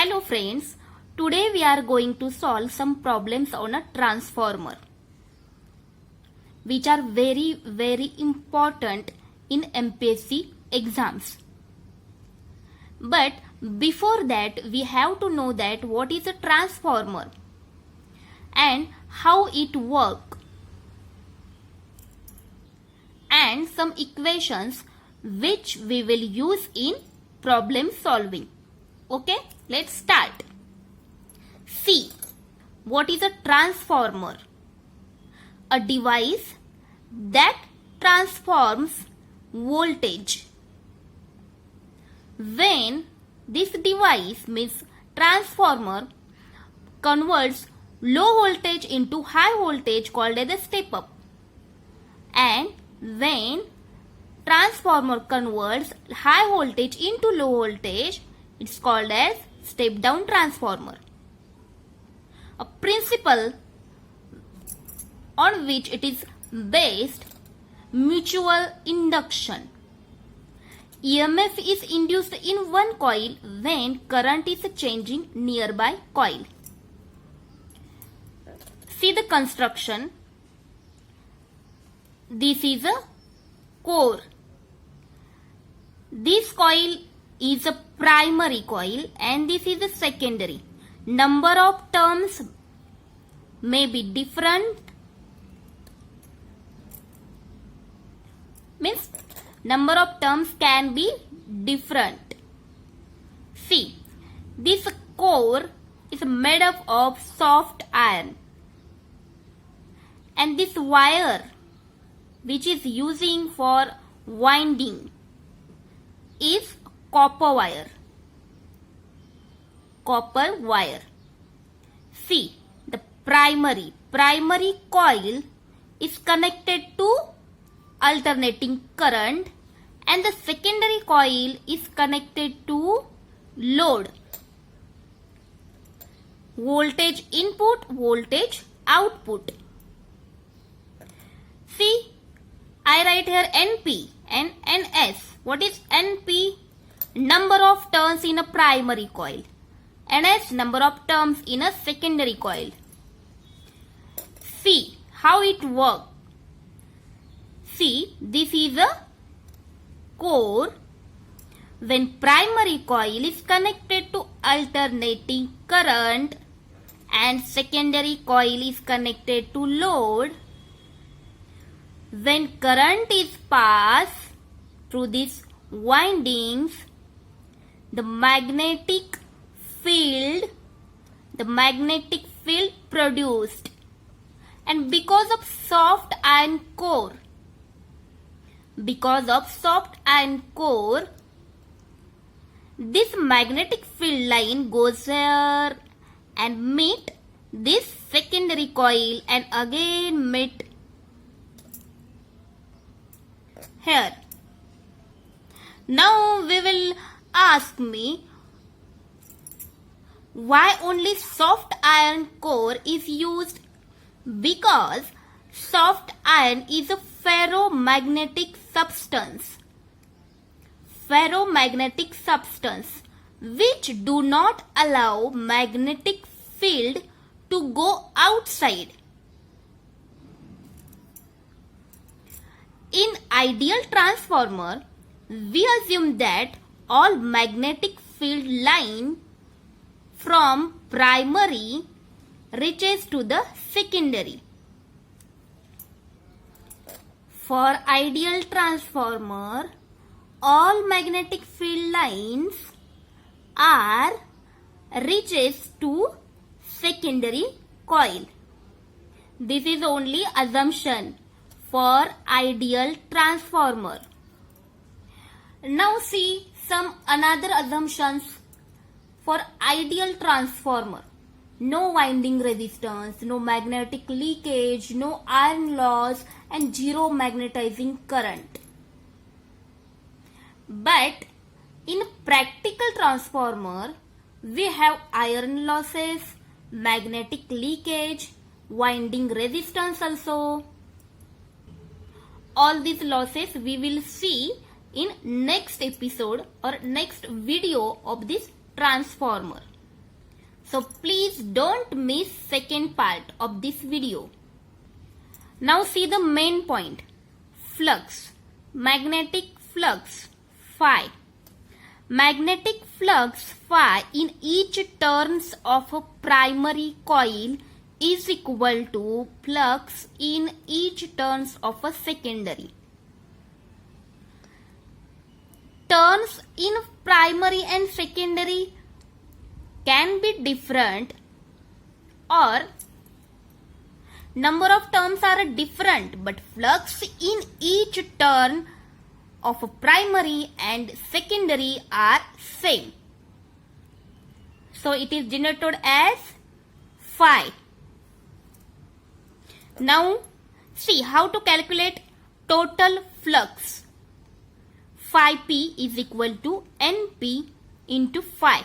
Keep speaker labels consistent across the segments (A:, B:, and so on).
A: Hello friends, today we are going to solve some problems on a transformer which are very important in MPSC exams. But before that we have to know that what is a transformer and how it works and some equations which we will use in problem solving. Okay, let's start. See, what is a transformer? A device that transforms voltage. When this device means transformer converts low voltage into high voltage called as a step up, and when transformer converts high voltage into low voltage, it's called as step down transformer. A principle on which it is based, mutual induction. EMF is induced in one coil when current is changing nearby coil. See the construction. This is a core. This coil is a primary coil and this is a secondary. Number of terms may be different. Means number of terms can be different. See, this core is made up of soft iron, and this wire which is using for winding is copper wire. Copper wire. See, the primary coil is connected to alternating current and the secondary coil is connected to load. Voltage input, voltage output. See, I write here NP and NS. What is NP? Number of turns in a primary coil. NS, number of turns in a secondary coil. See how it works. See, this is a core. When primary coil is connected to alternating current and secondary coil is connected to load, when current is passed through these windings, the magnetic field produced, and because of soft iron core, this magnetic field line goes here and meet this secondary coil and again meet here. Now we will ask me why only soft iron core is used? Because soft iron is a ferromagnetic substance which do not allow magnetic field to go outside. In ideal transformer, we assume that all magnetic field line from primary reaches to the secondary. For ideal transformer, all magnetic field lines are reaches to secondary coil. This is only assumption for ideal transformer. Now see some another assumptions for ideal transformer. No winding resistance, no magnetic leakage, no iron loss and zero magnetizing current. But in practical transformer, we have iron losses, magnetic leakage, winding resistance also. All these losses we will see in next episode or next video of this transformer. So please don't miss second part of this video. Now see the main point. Flux, magnetic flux phi. Magnetic flux phi in each turns of a primary coil is equal to flux in each turns of a secondary. Turns in primary and secondary can be different, or number of turns are different, but flux in each turn of a primary and secondary are same. So it is denoted as phi. Now see how to calculate total flux. Phi p is equal to Np into phi.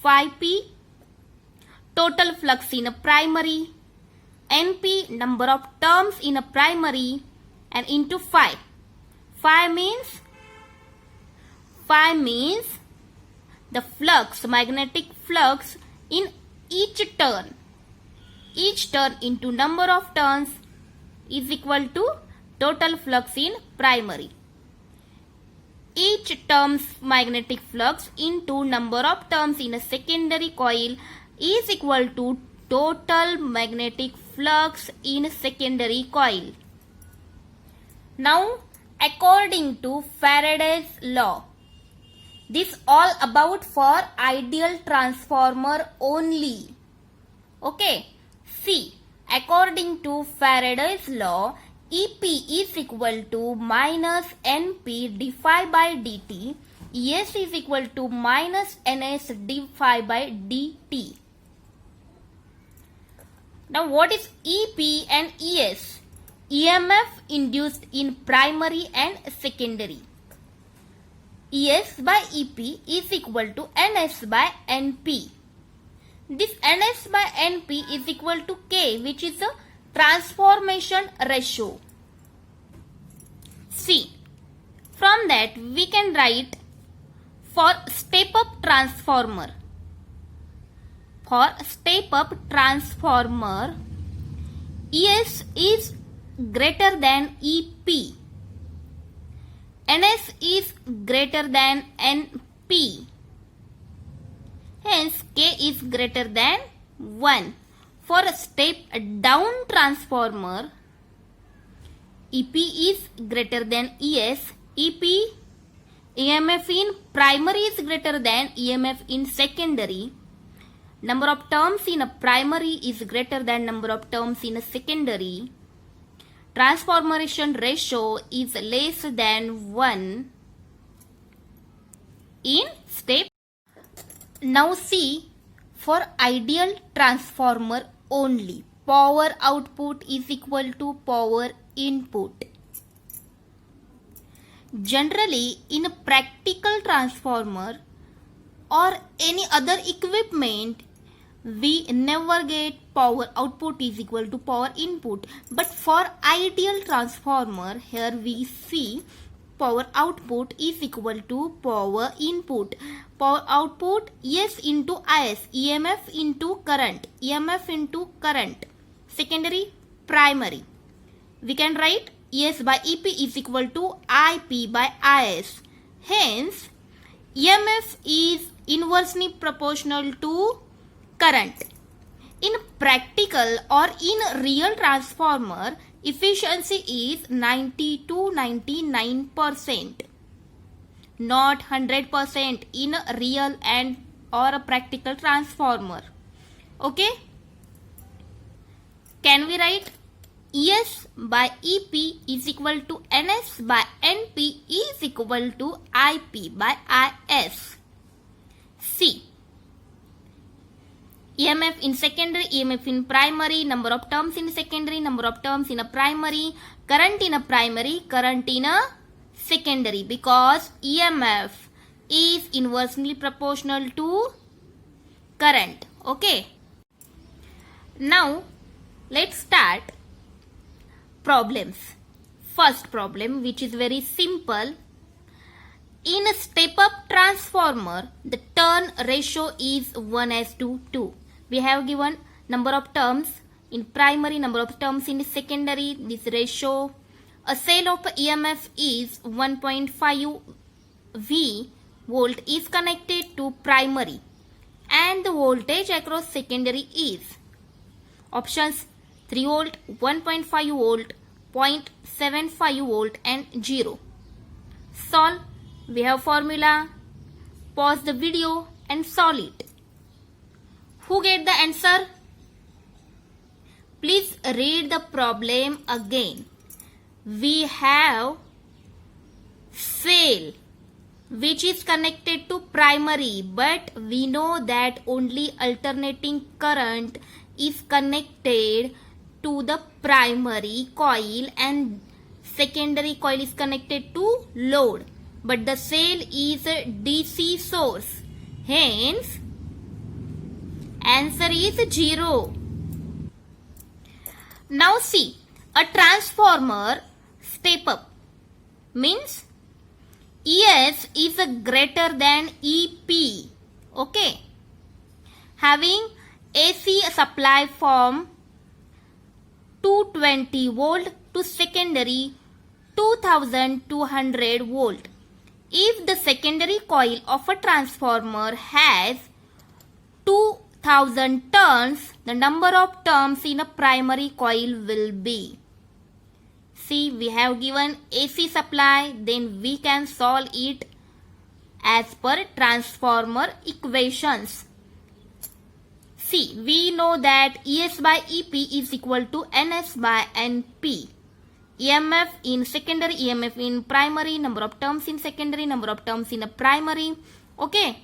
A: Phi p total flux in a primary, Np number of terms in a primary, and into phi. Phi means the flux, magnetic flux in each turn. Each turn into number of turns is equal to total flux in primary. Each term's magnetic flux into number of turns in a secondary coil is equal to total magnetic flux in secondary coil. Now, according to Faraday's law, this all about for ideal transformer only. Okay, see, according to Faraday's law, EP is equal to minus NP d phi by dt, ES is equal to minus NS d phi by dt. Now what is EP and ES? EMF induced in primary and secondary. ES by EP is equal to NS by NP. This NS by NP is equal to K, which is the transformation ratio. See, from that we can write for step-up transformer. For step-up transformer, ES is greater than EP. NS is greater than NP. Hence, K is greater than 1. For a step-down transformer, EP is greater than ES. EP, EMF in primary is greater than EMF in secondary. Number of terms in a primary is greater than number of terms in a secondary. Transformation ratio is less than 1 in step. Now see, for ideal transformer only, power output is equal to power input. Generally, in a practical transformer or any other equipment, we never get power output is equal to power input. But for ideal transformer, here we see power output is equal to power input. Power output, ES into IS, EMF into current, EMF into current, secondary, primary. We can write ES by EP is equal to IP by IS. Hence, EMF is inversely proportional to current. In practical or in real transformer, efficiency is 90 to 99%. Not 100% in a real and or a practical transformer. Okay? Can we write ES by EP is equal to NS by NP is equal to IP by IS. C. EMF in secondary, EMF in primary, number of terms in secondary, number of terms in a primary, current in a primary, current in a secondary, because EMF is inversely proportional to current. Okay. Now, let's start problems. First problem, which is very simple. In a step-up transformer, the turn ratio is 1:2. We have given number of turns in primary, number of turns in secondary, this ratio. A cell of EMF is 1.5 V volt is connected to primary and the voltage across secondary is options 3 volt, 1.5 volt, 0.75 volt and 0. Solve. We have formula. Pause the video and solve it. Who get the answer? Please read the problem again. We have cell which is connected to primary, but we know that only alternating current is connected to the primary coil and secondary coil is connected to load. But the cell is a DC source. Hence, answer is 0. Now see, a transformer step up means ES is greater than EP. Okay. Having AC supply from 220 volt to secondary 2200 volt. If the secondary coil of a transformer has 2000 turns, the number of turns in a primary coil will be. See, we have given AC supply, then we can solve it as per transformer equations. See, we know that ES by EP is equal to NS by NP. EMF in secondary, EMF in primary, number of terms in secondary, number of terms in a primary. Okay.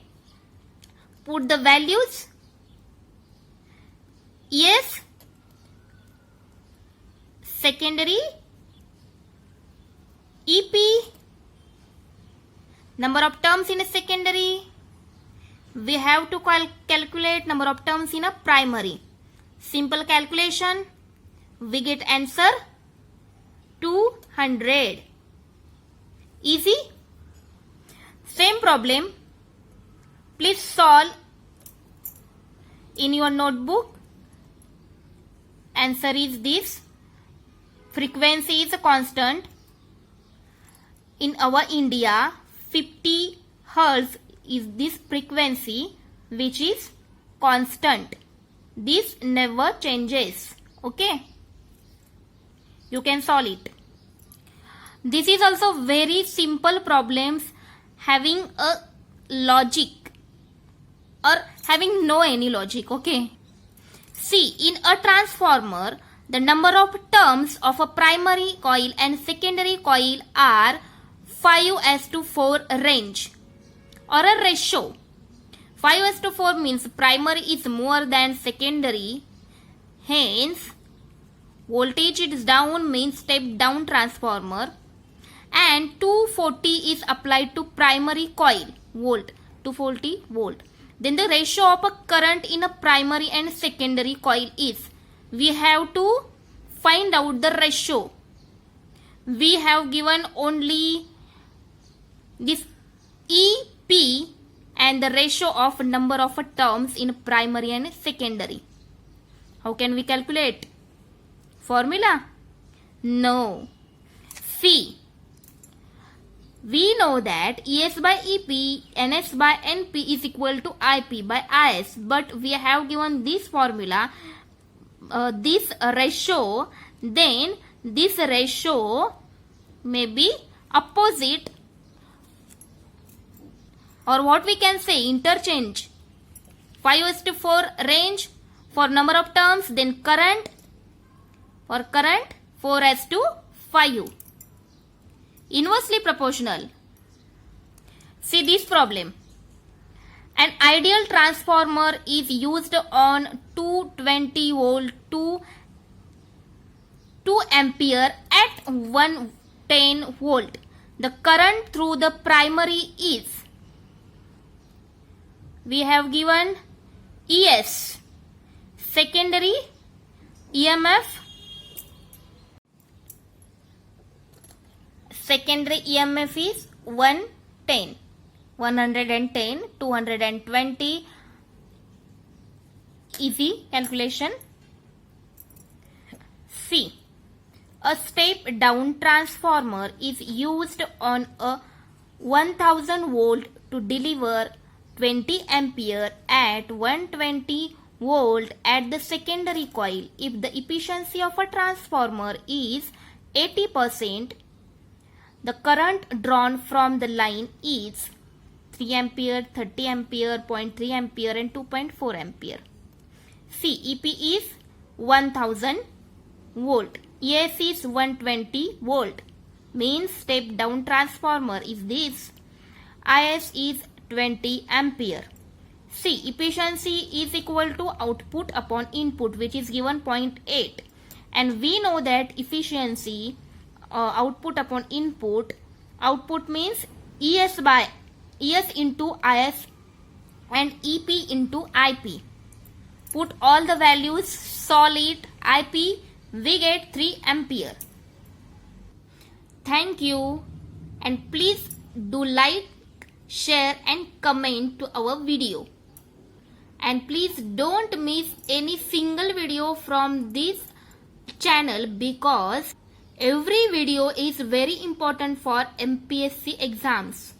A: Put the values. ES secondary, EP number of terms in a secondary. We have to calculate number of terms in a primary. Simple calculation. We get answer 200. Easy. Same problem. Please solve in your notebook. Answer is this. Frequency is a constant. In our India, 50 Hz is this frequency which is constant. This never changes. Okay. You can solve it. This is also very simple problems having a logic or having no any logic. Okay. See, in a transformer, the number of turns of a primary coil and secondary coil are 5:4 range or a ratio. 5:4 means primary is more than secondary. Hence, voltage is down means step down transformer and 240 is applied to primary coil volt, 240 volt. Then the ratio of a current in a primary and secondary coil is, we have to find out the ratio. We have given only this EP and the ratio of number of terms in primary and secondary. How can we calculate? Formula? No. See, we know that ES by EP, NS by NP is equal to IP by IS, but we have given this formula, this ratio, then this ratio may be opposite, or what we can say, interchange. 5:4 range for number of terms, then current, for current 4:5. Inversely proportional. See this problem. An ideal transformer is used on 220 volt to 2 ampere at 110 volt. The current through the primary is, we have given ES, secondary EMF, secondary EMF is 1 10. 110, 220. Easy calculation. C. A step down transformer is used on a 1000 volt to deliver 20 ampere at 120 volt at the secondary coil. If the efficiency of a transformer is 80%, the current drawn from the line is 3 ampere, 30 ampere, 0.3 ampere and 2.4 ampere. C. EP is 1000 volt. ES is 120 volt. Means step down transformer is this. IS is 20 ampere. C. Efficiency is equal to output upon input, which is given 0.8. And we know that efficiency output upon input, output means ES into IS and EP into IP. Put all the values, solid, IP, we get 3 ampere. Thank you, and please do like, share and comment to our video. And please don't miss any single video from this channel, because every video is very important for MPSC exams.